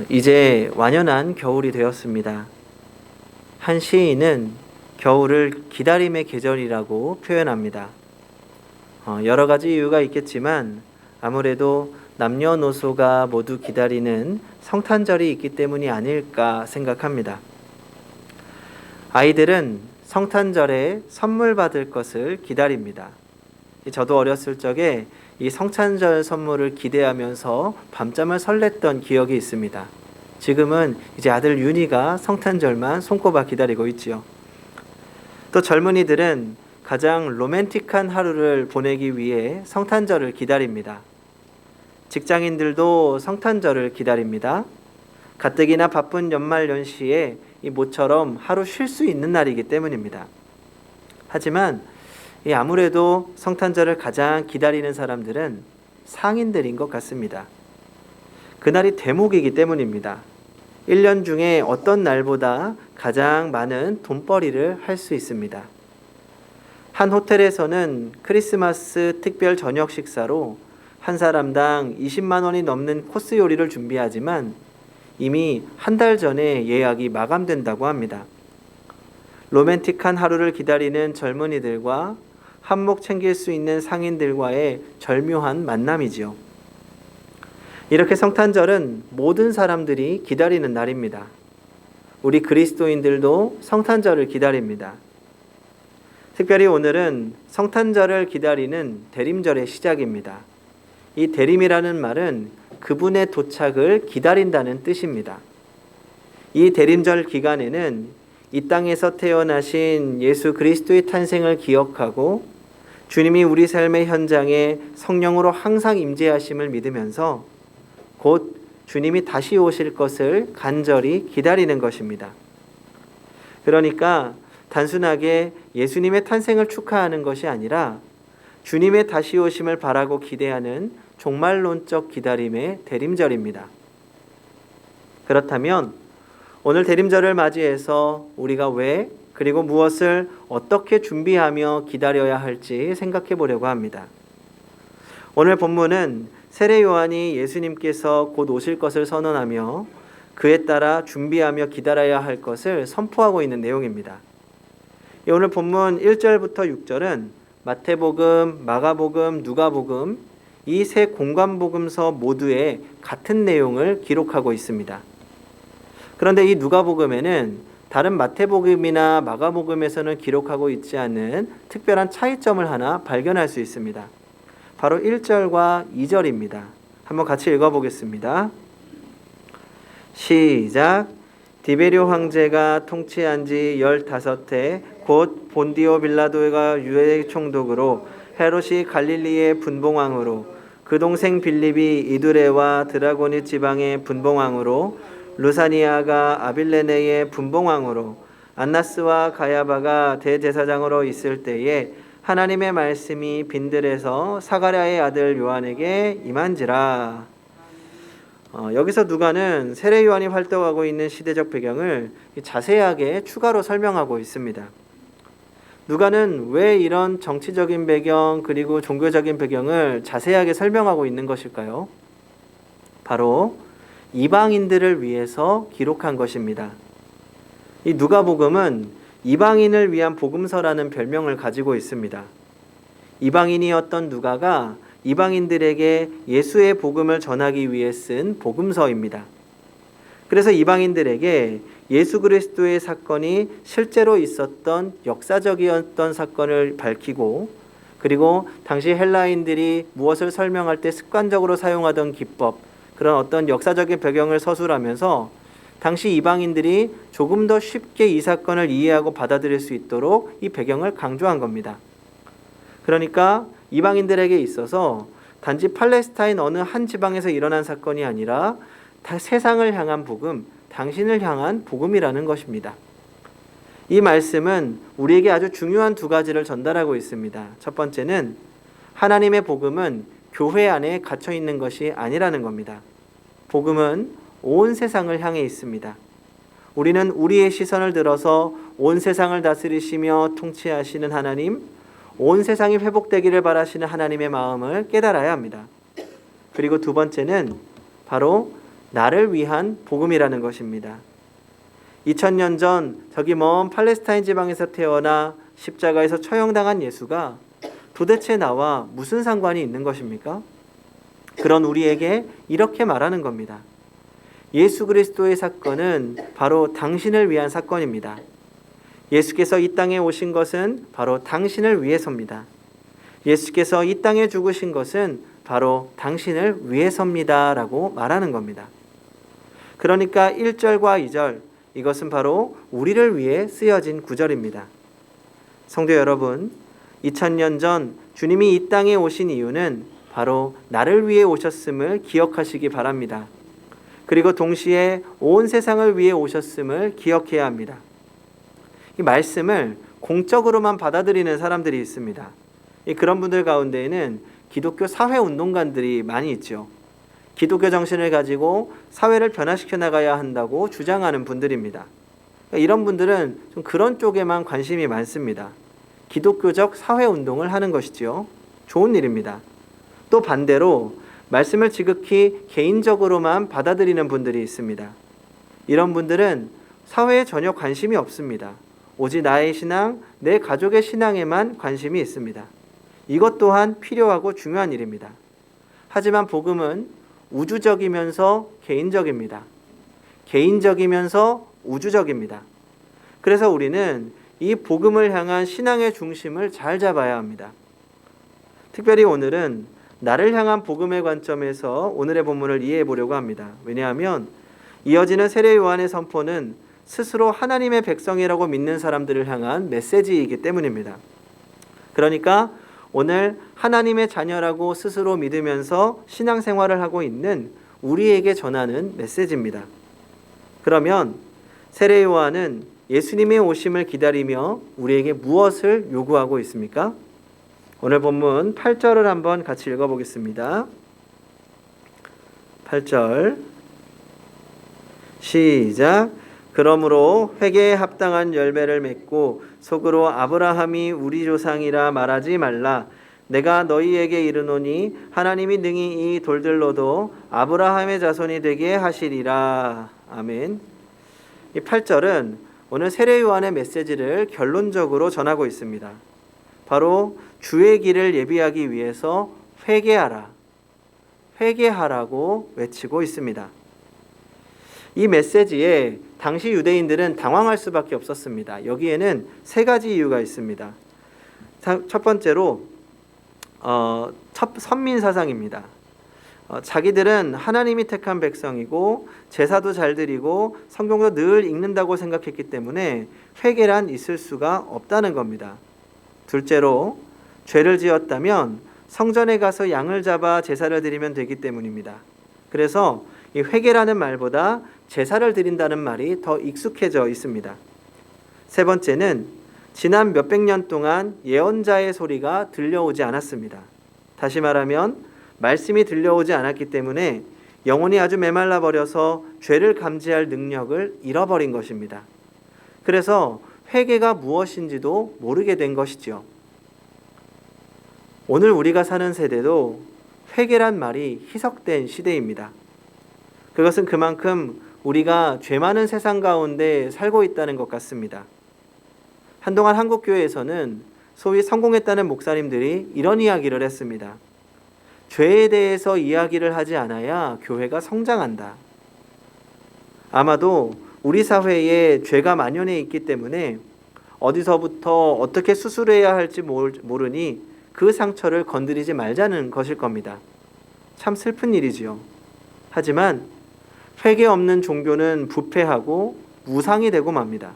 이제 완연한 겨울이 되었습니다. 한 시인은 겨울을 기다림의 계절이라고 표현합니다. 여러 가지 이유가 있겠지만 아무래도 남녀노소가 모두 기다리는 성탄절이 있기 때문이 아닐까 생각합니다. 아이들은 성탄절에 선물 받을 것을 기다립니다. 저도 어렸을 적에 이 성탄절 선물을 기대하면서 밤잠을 설렜던 기억이 있습니다. 지금은 이제 아들 윤희가 성탄절만 손꼽아 기다리고 있지요. 또 젊은이들은 가장 로맨틱한 하루를 보내기 위해 성탄절을 기다립니다. 직장인들도 성탄절을 기다립니다. 가뜩이나 바쁜 연말 연시에 이 모처럼 하루 쉴 수 있는 날이기 때문입니다. 하지만 아무래도 성탄절을 가장 기다리는 사람들은 상인들인 것 같습니다. 그날이 대목이기 때문입니다. 1년 중에 어떤 날보다 가장 많은 돈벌이를 할 수 있습니다. 한 호텔에서는 크리스마스 특별 저녁 식사로 한 사람당 20만 원이 넘는 코스 요리를 준비하지만 이미 한 달 전에 예약이 마감된다고 합니다. 로맨틱한 하루를 기다리는 젊은이들과 한몫 챙길 수 있는 상인들과의 절묘한 만남이지요. 이렇게 성탄절은 모든 사람들이 기다리는 날입니다. 우리 그리스도인들도 성탄절을 기다립니다. 특별히 오늘은 성탄절을 기다리는 대림절의 시작입니다. 이 대림이라는 말은 그분의 도착을 기다린다는 뜻입니다. 이 대림절 기간에는 이 땅에서 태어나신 예수 그리스도의 탄생을 기억하고 주님이 우리 삶의 현장에 성령으로 항상 임재하심을 믿으면서 곧 주님이 다시 오실 것을 간절히 기다리는 것입니다. 그러니까 단순하게 예수님의 탄생을 축하하는 것이 아니라 주님의 다시 오심을 바라고 기대하는 종말론적 기다림의 대림절입니다. 그렇다면 오늘 대림절을 맞이해서 우리가 왜 그리고 무엇을 어떻게 준비하며 기다려야 할지 생각해 보려고 합니다. 오늘 본문은 세례 요한이 예수님께서 곧 오실 것을 선언하며 그에 따라 준비하며 기다려야 할 것을 선포하고 있는 내용입니다. 오늘 본문 1절부터 6절은 마태복음, 마가복음, 누가복음 이 세 공관복음서 모두에 같은 내용을 기록하고 있습니다. 그런데 이 누가복음에는 다른 마태복음이나 마가복음에서는 기록하고 있지 않은 특별한 차이점을 하나 발견할 수 있습니다. 바로 1절과 2절입니다. 한번 같이 읽어보겠습니다. 시작. 디베rio 황제가 통치한 지 15해 곧 본디오 빌라도가 유대 총독으로 헤롯이 갈릴리의 분봉왕으로 그 동생 빌립이 이두레와 드라고니 지방의 분봉왕으로 루사니아가 아빌레네의 분봉왕으로 안나스와 가야바가 대제사장으로 있을 때에 하나님의 말씀이 빈들에서 사가랴의 아들 요한에게 임한지라. 여기서 누가는 세례 요한이 활동하고 있는 시대적 배경을 자세하게 추가로 설명하고 있습니다. 누가는 왜 이런 정치적인 배경 그리고 종교적인 배경을 자세하게 설명하고 있는 것일까요? 바로 이방인들을 위해서 기록한 것입니다. 이 누가복음은 이방인을 위한 복음서라는 별명을 가지고 있습니다. 이방인이었던 누가가 이방인들에게 예수의 복음을 전하기 위해 쓴 복음서입니다. 그래서 이방인들에게 예수 그리스도의 사건이 실제로 있었던 역사적이었던 사건을 밝히고 그리고 당시 헬라인들이 무엇을 설명할 때 습관적으로 사용하던 기법 그런 어떤 역사적인 배경을 서술하면서 당시 이방인들이 조금 더 쉽게 이 사건을 이해하고 받아들일 수 있도록 이 배경을 강조한 겁니다. 그러니까 이방인들에게 있어서 단지 팔레스타인 어느 한 지방에서 일어난 사건이 아니라 다 세상을 향한 복음, 당신을 향한 복음이라는 것입니다. 이 말씀은 우리에게 아주 중요한 두 가지를 전달하고 있습니다. 첫 번째는 하나님의 복음은 교회 안에 갇혀 있는 것이 아니라는 겁니다. 복음은 온 세상을 향해 있습니다. 우리는 우리의 시선을 들어서 온 세상을 다스리시며 통치하시는 하나님, 온 세상이 회복되기를 바라시는 하나님의 마음을 깨달아야 합니다. 그리고 두 번째는 바로 나를 위한 복음이라는 것입니다. 2000년 전 저기 먼 팔레스타인 지방에서 태어나 십자가에서 처형당한 예수가 도대체 나와 무슨 상관이 있는 것입니까? 그런 우리에게 이렇게 말하는 겁니다. 예수 그리스도의 사건은 바로 당신을 위한 사건입니다. 예수께서 이 땅에 오신 것은 바로 당신을 위해서입니다. 예수께서 이 땅에 죽으신 것은 바로 당신을 위해서입니다. 라고 말하는 겁니다. 그러니까 1절과 2절, 이것은 바로 우리를 위해 쓰여진 구절입니다. 성도 여러분, 2000년 전 주님이 이 땅에 오신 이유는 바로 나를 위해 오셨음을 기억하시기 바랍니다. 그리고 동시에 온 세상을 위해 오셨음을 기억해야 합니다. 이 말씀을 공적으로만 받아들이는 사람들이 있습니다. 그런 분들 가운데에는 기독교 사회운동가들이 많이 있죠. 기독교 정신을 가지고 사회를 변화시켜 나가야 한다고 주장하는 분들입니다. 이런 분들은 좀 그런 쪽에만 관심이 많습니다. 기독교적 사회운동을 하는 것이지요. 좋은 일입니다. 또 반대로 말씀을 지극히 개인적으로만 받아들이는 분들이 있습니다. 이런 분들은 사회에 전혀 관심이 없습니다. 오직 나의 신앙, 내 가족의 신앙에만 관심이 있습니다. 이것 또한 필요하고 중요한 일입니다. 하지만 복음은 우주적이면서 개인적입니다. 개인적이면서 우주적입니다. 그래서 우리는 이 복음을 향한 신앙의 중심을 잘 잡아야 합니다. 특별히 오늘은 나를 향한 복음의 관점에서 오늘의 본문을 이해해 보려고 합니다. 왜냐하면 이어지는 세례 요한의 선포는 스스로 하나님의 백성이라고 믿는 사람들을 향한 메시지이기 때문입니다. 그러니까 오늘 하나님의 자녀라고 스스로 믿으면서 신앙생활을 하고 있는 우리에게 전하는 메시지입니다. 그러면 세례 요한은 예수님의 오심을 기다리며 우리에게 무엇을 요구하고 있습니까? 오늘 본문 8절을 한번 같이 읽어보겠습니다. 8절 시작. 그러므로 회개에 합당한 열매를 맺고 속으로 아브라함이 우리 조상이라 말하지 말라. 내가 너희에게 이르노니 하나님이 능히 이 돌들로도 아브라함의 자손이 되게 하시리라. 아멘. 이 8절은 오늘 세례 요한의 메시지를 결론적으로 전하고 있습니다. 바로 주의 길을 예비하기 위해서 회개하라. 회개하라고 외치고 있습니다. 이 메시지에 당시 유대인들은 당황할 수밖에 없었습니다. 여기에는 세 가지 이유가 있습니다. 첫 번째로 선민 사상입니다. 자기들은 하나님이 택한 백성이고 제사도 잘 드리고 성경도 늘 읽는다고 생각했기 때문에 회개란 있을 수가 없다는 겁니다. 둘째로 죄를 지었다면 성전에 가서 양을 잡아 제사를 드리면 되기 때문입니다. 그래서 이 회개라는 말보다 제사를 드린다는 말이 더 익숙해져 있습니다. 세 번째는 지난 몇백 년 동안 예언자의 소리가 들려오지 않았습니다. 다시 말하면 말씀이 들려오지 않았기 때문에 영혼이 아주 메말라 버려서 죄를 감지할 능력을 잃어버린 것입니다. 그래서 회개가 무엇인지도 모르게 된 것이죠. 오늘 우리가 사는 세대도 회개란 말이 희석된 시대입니다. 그것은 그만큼 우리가 죄 많은 세상 가운데 살고 있다는 것 같습니다. 한동안 한국교회에서는 소위 성공했다는 목사님들이 이런 이야기를 했습니다. 죄에 대해서 이야기를 하지 않아야 교회가 성장한다. 아마도 우리 사회에 죄가 만연해 있기 때문에 어디서부터 어떻게 수술해야 할지 모르니 그 상처를 건드리지 말자는 것일 겁니다. 참 슬픈 일이지요. 하지만 회개 없는 종교는 부패하고 무상이 되고 맙니다.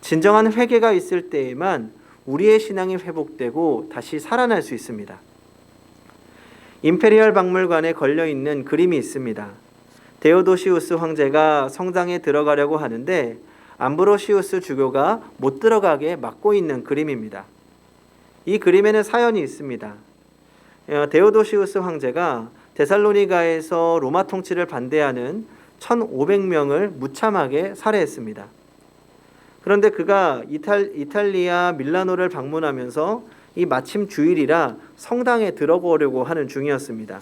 진정한 회개가 있을 때에만 우리의 신앙이 회복되고 다시 살아날 수 있습니다. 임페리얼 박물관에 걸려있는 그림이 있습니다. 데오도시우스 황제가 성당에 들어가려고 하는데 암브로시우스 주교가 못 들어가게 막고 있는 그림입니다. 이 그림에는 사연이 있습니다. 데오도시우스 황제가 데살로니가에서 로마 통치를 반대하는 1500명을 무참하게 살해했습니다. 그런데 그가 이탈리아 밀라노를 방문하면서 이 마침 주일이라 성당에 들어가려고 하는 중이었습니다.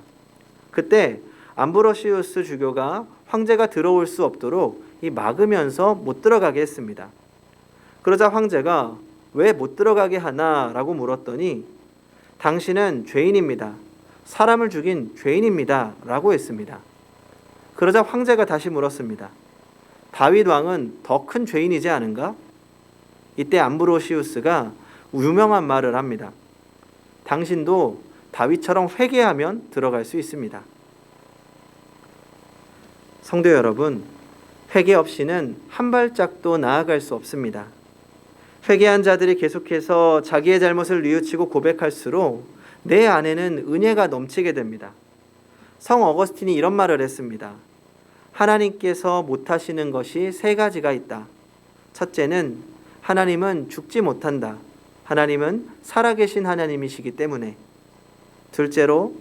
그때 암브로시우스 주교가 황제가 들어올 수 없도록 막으면서 못 들어가게 했습니다. 그러자 황제가 왜 못 들어가게 하나라고 물었더니 당신은 죄인입니다. 사람을 죽인 죄인입니다. 라고 했습니다. 그러자 황제가 다시 물었습니다. 다윗 왕은 더 큰 죄인이지 않은가? 이때 암브로시우스가 유명한 말을 합니다. 당신도 다윗처럼 회개하면 들어갈 수 있습니다. 성도 여러분, 회개 없이는 한 발짝도 나아갈 수 없습니다. 회개한 자들이 계속해서 자기의 잘못을 뉘우치고 고백할수록 내 안에는 은혜가 넘치게 됩니다. 성 어거스틴이 이런 말을 했습니다. 하나님께서 못하시는 것이 세 가지가 있다. 첫째는 하나님은 죽지 못한다. 하나님은 살아계신 하나님이시기 때문에. 둘째로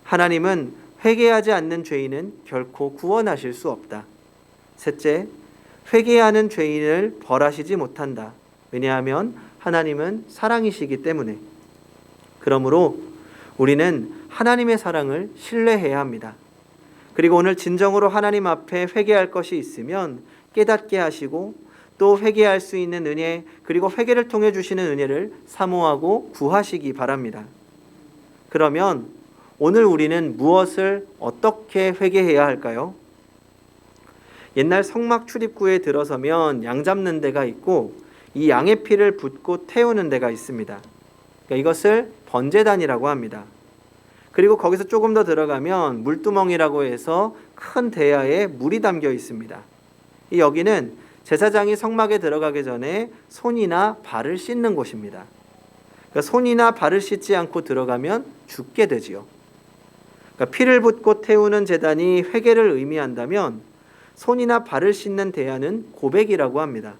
하나님은 회개하지 않는 죄인은 결코 구원하실 수 없다. 셋째, 회개하는 죄인을 벌하시지 못한다. 왜냐하면 하나님은 사랑이시기 때문에. 그러므로 우리는 하나님의 사랑을 신뢰해야 합니다. 그리고 오늘 진정으로 하나님 앞에 회개할 것이 있으면 깨닫게 하시고 또 회개할 수 있는 은혜, 그리고 회개를 통해 주시는 은혜를 사모하고 구하시기 바랍니다. 그러면 오늘 우리는 무엇을 어떻게 회개해야 할까요? 옛날 성막 출입구에 들어서면 양 잡는 데가 있고 이 양의 피를 붓고 태우는 데가 있습니다. 그러니까 이것을 번제단이라고 합니다. 그리고 거기서 조금 더 들어가면 물두멍이라고 해서 큰 대야에 물이 담겨 있습니다. 여기는 제사장이 성막에 들어가기 전에 손이나 발을 씻는 곳입니다. 그러니까 손이나 발을 씻지 않고 들어가면 죽게 되지요. 그러니까 피를 붓고 태우는 제단이 회개를 의미한다면 손이나 발을 씻는 대야는 고백이라고 합니다.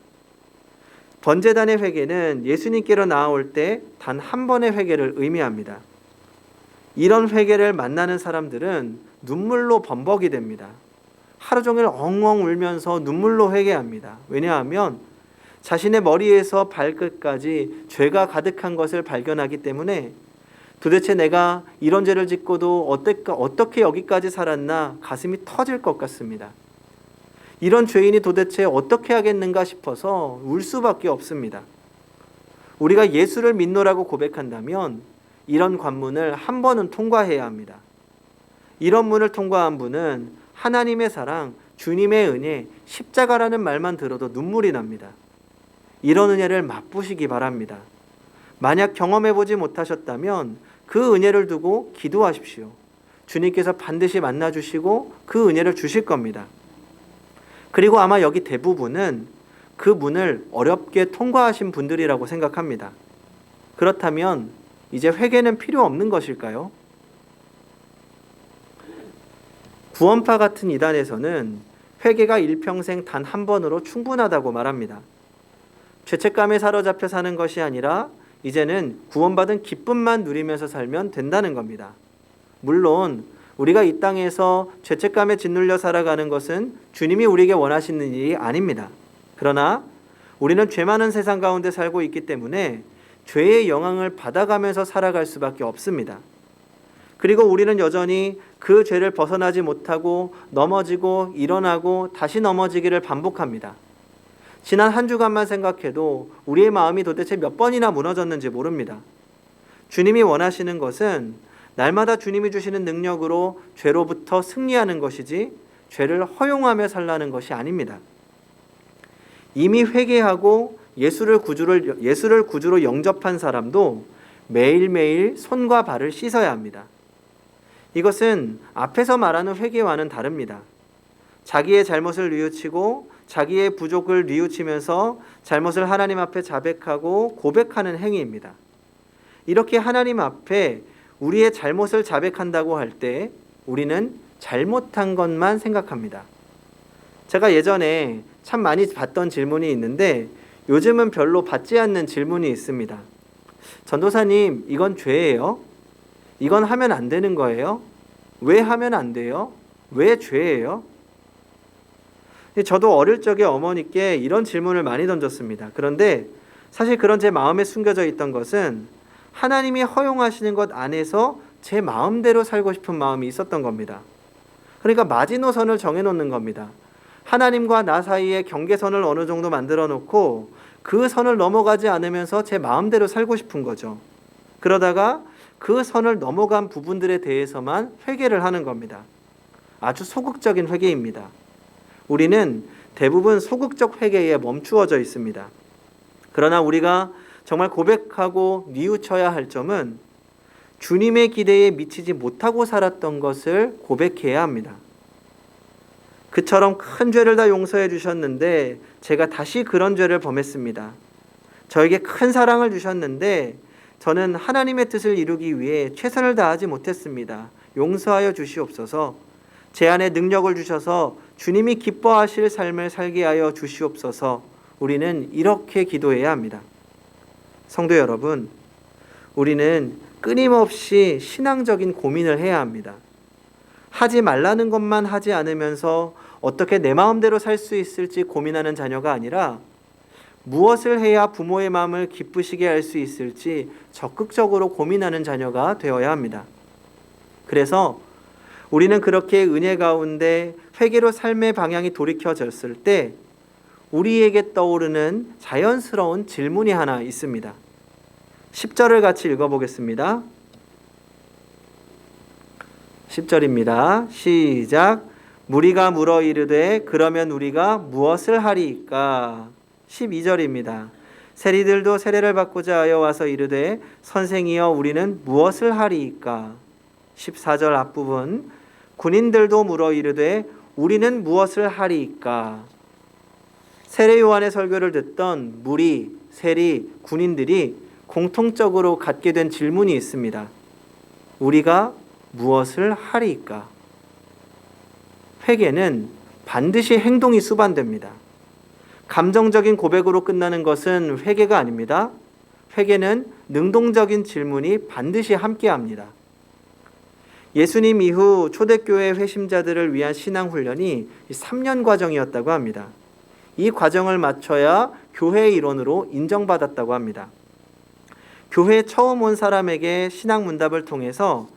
번제단의 회개는 예수님께로 나아올 때 단 한 번의 회개를 의미합니다. 이런 회개를 만나는 사람들은 눈물로 범벅이 됩니다. 하루 종일 엉엉 울면서 눈물로 회개합니다. 왜냐하면 자신의 머리에서 발끝까지 죄가 가득한 것을 발견하기 때문에 도대체 내가 이런 죄를 짓고도 어떻게 여기까지 살았나 가슴이 터질 것 같습니다. 이런 죄인이 도대체 어떻게 하겠는가 싶어서 울 수밖에 없습니다. 우리가 예수를 믿노라고 고백한다면 이런 관문을 한 번은 통과해야 합니다. 이런 문을 통과한 분은 하나님의 사랑, 주님의 은혜, 십자가라는 말만 들어도 눈물이 납니다. 이런 은혜를 맛보시기 바랍니다. 만약 경험해보지 못하셨다면 그 은혜를 두고 기도하십시오. 주님께서 반드시 만나주시고 그 은혜를 주실 겁니다. 그리고 아마 여기 대부분은 그 문을 어렵게 통과하신 분들이라고 생각합니다. 그렇다면 이제 회개는 필요 없는 것일까요? 구원파 같은 이단에서는 회개가 일평생 단 한 번으로 충분하다고 말합니다. 죄책감에 사로잡혀 사는 것이 아니라 이제는 구원받은 기쁨만 누리면서 살면 된다는 겁니다. 물론 우리가 이 땅에서 죄책감에 짓눌려 살아가는 것은 주님이 우리에게 원하시는 일이 아닙니다. 그러나 우리는 죄 많은 세상 가운데 살고 있기 때문에 죄의 영향을 받아가면서 살아갈 수밖에 없습니다. 그리고 우리는 여전히 그 죄를 벗어나지 못하고 넘어지고 일어나고 다시 넘어지기를 반복합니다. 지난 한 주간만 생각해도 우리의 마음이 도대체 몇 번이나 무너졌는지 모릅니다. 주님이 원하시는 것은 날마다 주님이 주시는 능력으로 죄로부터 승리하는 것이지 죄를 허용하며 살라는 것이 아닙니다. 이미 회개하고 예수를 구주로 영접한 사람도 매일매일 손과 발을 씻어야 합니다. 이것은 앞에서 말하는 회개와는 다릅니다. 자기의 잘못을 뉘우치고 자기의 부족을 뉘우치면서 잘못을 하나님 앞에 자백하고 고백하는 행위입니다. 이렇게 하나님 앞에 우리의 잘못을 자백한다고 할 때 우리는 잘못한 것만 생각합니다. 제가 예전에 참 많이 받던 질문이 있는데 요즘은 별로 받지 않는 질문이 있습니다. 전도사님, 이건 죄예요? 이건 하면 안 되는 거예요? 왜 하면 안 돼요? 왜 죄예요? 저도 어릴 적에 어머니께 이런 질문을 많이 던졌습니다. 그런데 사실 그런 제 마음에 숨겨져 있던 것은 하나님이 허용하시는 것 안에서 제 마음대로 살고 싶은 마음이 있었던 겁니다. 그러니까 마지노선을 정해놓는 겁니다. 하나님과 나 사이에 경계선을 어느 정도 만들어 놓고 그 선을 넘어가지 않으면서 제 마음대로 살고 싶은 거죠. 그러다가 그 선을 넘어간 부분들에 대해서만 회개를 하는 겁니다. 아주 소극적인 회개입니다. 우리는 대부분 소극적 회개에 멈추어져 있습니다. 그러나 우리가 정말 고백하고 뉘우쳐야 할 점은 주님의 기대에 미치지 못하고 살았던 것을 고백해야 합니다. 그처럼 큰 죄를 다 용서해 주셨는데 제가 다시 그런 죄를 범했습니다. 저에게 큰 사랑을 주셨는데 저는 하나님의 뜻을 이루기 위해 최선을 다하지 못했습니다. 용서하여 주시옵소서. 제 안에 능력을 주셔서 주님이 기뻐하실 삶을 살게 하여 주시옵소서. 우리는 이렇게 기도해야 합니다. 성도 여러분, 우리는 끊임없이 신앙적인 고민을 해야 합니다. 하지 말라는 것만 하지 않으면서 어떻게 내 마음대로 살 수 있을지 고민하는 자녀가 아니라 무엇을 해야 부모의 마음을 기쁘시게 할 수 있을지 적극적으로 고민하는 자녀가 되어야 합니다. 그래서 우리는 그렇게 은혜 가운데 회개로 삶의 방향이 돌이켜졌을 때 우리에게 떠오르는 자연스러운 질문이 하나 있습니다. 10절을 같이 읽어보겠습니다. 10절입니다. 시작. 무리가 물어 이르되 그러면 우리가 무엇을 하리이까? 12절입니다. 세리들도 세례를 받고자 하여 와서 이르되 선생이여 우리는 무엇을 하리이까? 14절 앞부분. 군인들도 물어 이르되 우리는 무엇을 하리이까? 세례 요한의 설교를 듣던 무리, 세리, 군인들이 공통적으로 갖게 된 질문이 있습니다. 우리가 무엇을 하리이까? 회개는 반드시 행동이 수반됩니다. 감정적인 고백으로 끝나는 것은 회개가 아닙니다. 회개는 능동적인 질문이 반드시 함께합니다. 예수님 이후 초대교회 회심자들을 위한 신앙훈련이 3년 과정이었다고 합니다. 이 과정을 마쳐야 교회의 일원으로 인정받았다고 합니다. 교회에 처음 온 사람에게 신앙 문답을 통해서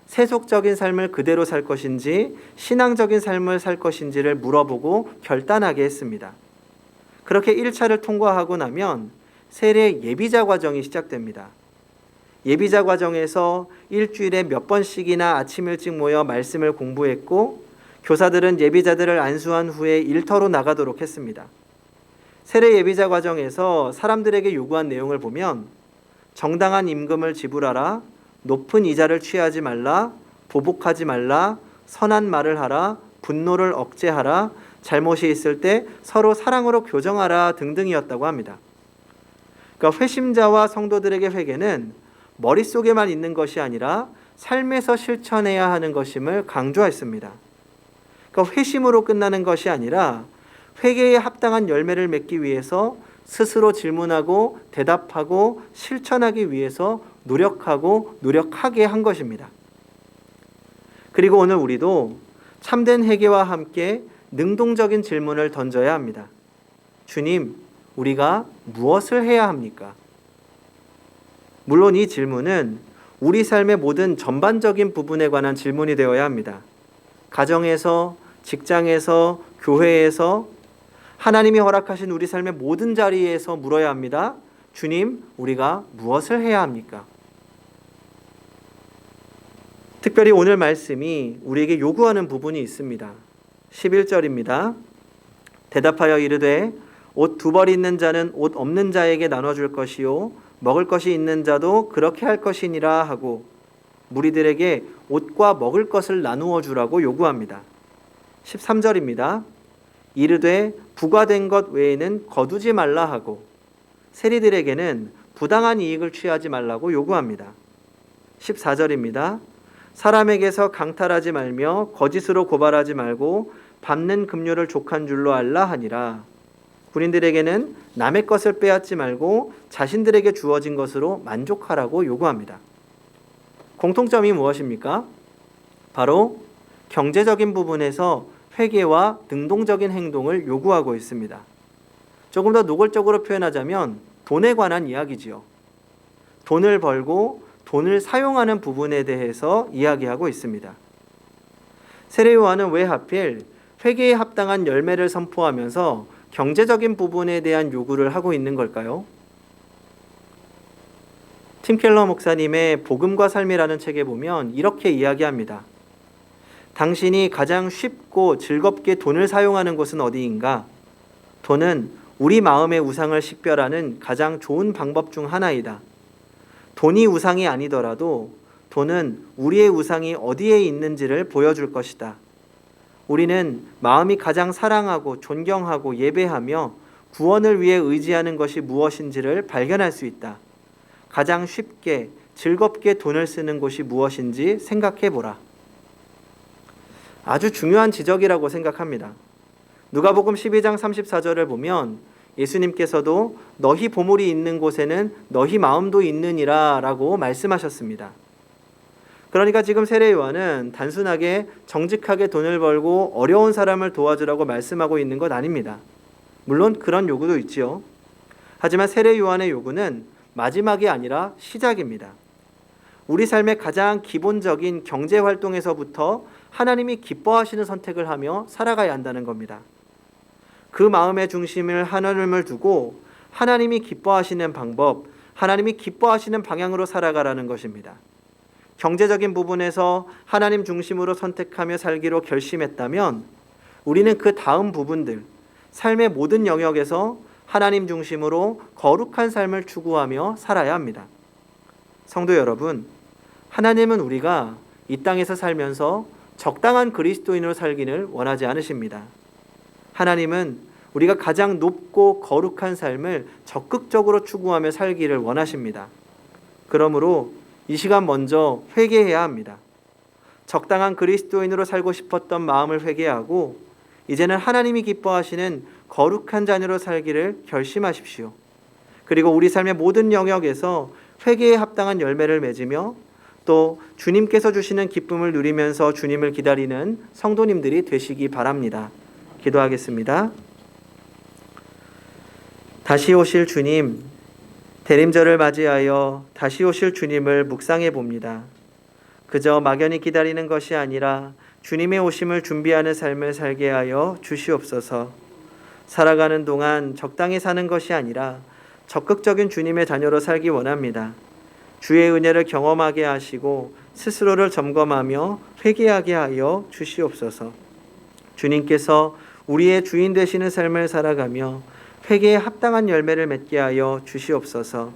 세속적인 삶을 그대로 살 것인지 신앙적인 삶을 살 것인지를 물어보고 결단하게 했습니다. 그렇게 1차를 통과하고 나면 세례 예비자 과정이 시작됩니다. 예비자 과정에서 일주일에 몇 번씩이나 아침 일찍 모여 말씀을 공부했고 교사들은 예비자들을 안수한 후에 일터로 나가도록 했습니다. 세례 예비자 과정에서 사람들에게 요구한 내용을 보면 정당한 임금을 지불하라, 높은 이자를 취하지 말라, 보복하지 말라, 선한 말을 하라, 분노를 억제하라, 잘못이 있을 때 서로 사랑으로 교정하라 등등이었다고 합니다. 그러니까 회심자와 성도들에게 회개는 머릿속에만 있는 것이 아니라 삶에서 실천해야 하는 것임을 강조했습니다. 그러니까 회심으로 끝나는 것이 아니라 회개에 합당한 열매를 맺기 위해서 스스로 질문하고 대답하고 실천하기 위해서 노력하게 한 것입니다. 그리고 오늘 우리도 참된 회개와 함께 능동적인 질문을 던져야 합니다. 주님, 우리가 무엇을 해야 합니까? 물론 이 질문은 우리 삶의 모든 전반적인 부분에 관한 질문이 되어야 합니다. 가정에서, 직장에서, 교회에서, 하나님이 허락하신 우리 삶의 모든 자리에서 물어야 합니다. 주님, 우리가 무엇을 해야 합니까? 특별히 오늘 말씀이 우리에게 요구하는 부분이 있습니다. 11절입니다. 대답하여 이르되 옷 2벌 있는 자는 옷 없는 자에게 나눠줄 것이요 먹을 것이 있는 자도 그렇게 할 것이니라 하고 무리들에게 옷과 먹을 것을 나누어 주라고 요구합니다. 13절입니다. 이르되 부과된 것 외에는 거두지 말라 하고 세리들에게는 부당한 이익을 취하지 말라고 요구합니다. 14절입니다. 사람에게서 강탈하지 말며 거짓으로 고발하지 말고 밟는 급료를 족한 줄로 알라 하니라. 군인들에게는 남의 것을 빼앗지 말고 자신들에게 주어진 것으로 만족하라고 요구합니다. 공통점이 무엇입니까? 바로 경제적인 부분에서 회개와 능동적인 행동을 요구하고 있습니다. 조금 더 노골적으로 표현하자면 돈에 관한 이야기지요. 돈을 벌고 돈을 사용하는 부분에 대해서 이야기하고 있습니다. 세례 요한은 왜 하필 회개에 합당한 열매를 선포하면서 경제적인 부분에 대한 요구를 하고 있는 걸까요? 팀 켈러 목사님의 복음과 삶이라는 책에 보면 이렇게 이야기합니다. 당신이 가장 쉽고 즐겁게 돈을 사용하는 곳은 어디인가? 돈은 우리 마음의 우상을 식별하는 가장 좋은 방법 중 하나이다. 돈이 우상이 아니더라도 돈은 우리의 우상이 어디에 있는지를 보여줄 것이다. 우리는 마음이 가장 사랑하고 존경하고 예배하며 구원을 위해 의지하는 것이 무엇인지를 발견할 수 있다. 가장 쉽게 즐겁게 돈을 쓰는 곳이 무엇인지 생각해 보라. 아주 중요한 지적이라고 생각합니다. 누가복음 12장 34절을 보면 예수님께서도 너희 보물이 있는 곳에는 너희 마음도 있느니라 라고 말씀하셨습니다. 그러니까 지금 세례 요한은 단순하게 정직하게 돈을 벌고 어려운 사람을 도와주라고 말씀하고 있는 것 아닙니다. 물론 그런 요구도 있지요. 하지만 세례 요한의 요구는 마지막이 아니라 시작입니다. 우리 삶의 가장 기본적인 경제 활동에서부터 하나님이 기뻐하시는 선택을 하며 살아가야 한다는 겁니다. 그 마음의 중심을 하나님을 두고 하나님이 기뻐하시는 방법, 하나님이 기뻐하시는 방향으로 살아가라는 것입니다. 경제적인 부분에서 하나님 중심으로 선택하며 살기로 결심했다면 우리는 그 다음 부분들, 삶의 모든 영역에서 하나님 중심으로 거룩한 삶을 추구하며 살아야 합니다. 성도 여러분, 하나님은 우리가 이 땅에서 살면서 적당한 그리스도인으로 살기를 원하지 않으십니다. 하나님은 우리가 가장 높고 거룩한 삶을 적극적으로 추구하며 살기를 원하십니다. 그러므로 이 시간 먼저 회개해야 합니다. 적당한 그리스도인으로 살고 싶었던 마음을 회개하고 이제는 하나님이 기뻐하시는 거룩한 자녀로 살기를 결심하십시오. 그리고 우리 삶의 모든 영역에서 회개에 합당한 열매를 맺으며 또 주님께서 주시는 기쁨을 누리면서 주님을 기다리는 성도님들이 되시기 바랍니다. 기도하겠습니다. 다시 오실 주님, 대림절을 맞이하여 다시 오실 주님을 묵상해 봅니다. 그저 막연히 기다리는 것이 아니라 주님의 오심을 준비하는 삶을 살게 하여 주시옵소서. 살아가는 동안 적당히 사는 것이 아니라 적극적인 주님의 자녀로 살기 원합니다. 주의 은혜를 경험하게 하시고 스스로를 점검하며 회개하게 하여 주시옵소서. 주님께서 우리의 주인 되시는 삶을 살아가며 회개에 합당한 열매를 맺게 하여 주시옵소서.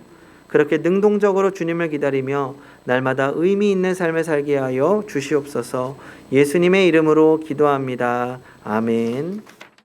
그렇게 능동적으로 주님을 기다리며 날마다 의미 있는 삶을 살게 하여 주시옵소서. 예수님의 이름으로 기도합니다. 아멘.